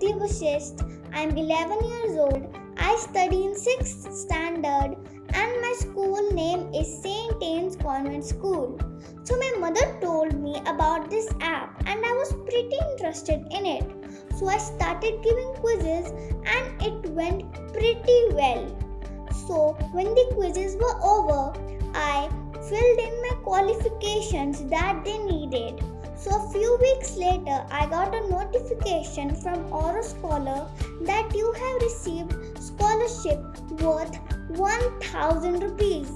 Ridhi Vashisht. I am 11 years old. I study in 6th standard and my school name is St. Anne's Convent School. So my mother told me about this app and I was pretty interested in it. So I started giving quizzes and it went pretty well. So when the quizzes were over, I filled in my qualifications that they needed. So a few weeks later, I got a notification from Auro Scholar that you have received scholarship worth 1000 rupees.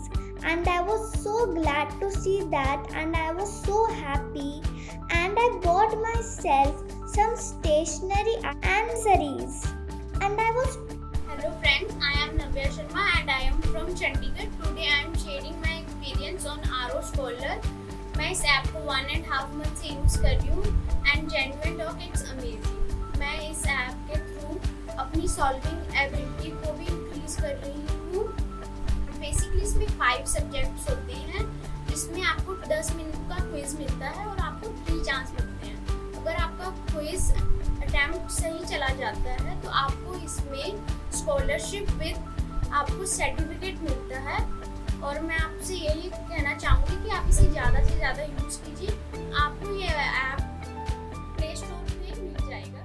And I was so glad to see that and I was so happy and I bought myself some stationery accessories and I was. Hello friends, I am Navya Sharma and I am from Chandigarh. Today I am sharing my experience on Auro Scholar. मैं इस app को 1.5 month से use कर रही हूँ and genuine talk it's amazing. मैं इस app के थ्रू अपनी सॉल्विंग एबिलिटी को भी इंक्रीज कर रही हूँ। बेसिकली इसमें 5 सब्जेक्ट्स होते हैं जिसमें आपको 10 मिनट का क्विज मिलता है और आपको 3 चांस मिलते हैं। अगर आपका क्विज अटेम्प्ट सही चला जाता है तो आपको इसमें स्कॉलरशिप विद आपको सर्टिफिकेट मिलता है और मैं आपसे यही कहना चाहूँगी कि आप इसे ज़्यादा से ज़्यादा यूज़ कीजिए। आपको ये ऐप प्ले स्टोर पे मिल जाएगा।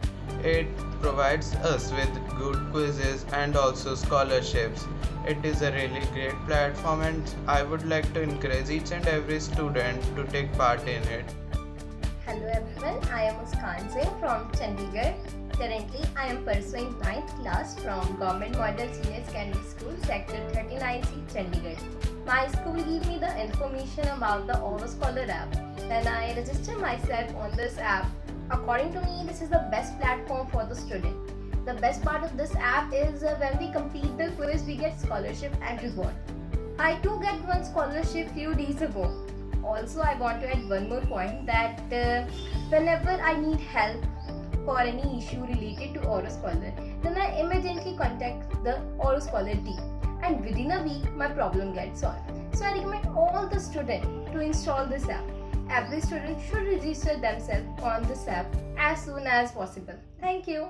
It provides us with good quizzes and also scholarships. It is a really great platform and I would like to encourage each and every student to take part in it. Hello everyone, I am Muskan Singh from Chandigarh. Currently, I am pursuing 9th class from Government Model Senior Secondary School, Sector 39C, Chandigarh. My school gave me the information about the Auro Scholar App. Then I registered myself on this app. According to me, this is the best platform for the student. The best part of this app is when we complete the quiz, we get scholarship and reward. I too get one scholarship few days ago. Also, I want to add one more point that whenever I need help for any issue related to Auro Scholar, then I immediately contact the Auro Scholar team and within a week my problem gets solved. So I recommend all the students to install this app. Every student should register themselves on this app as soon as possible. Thank you.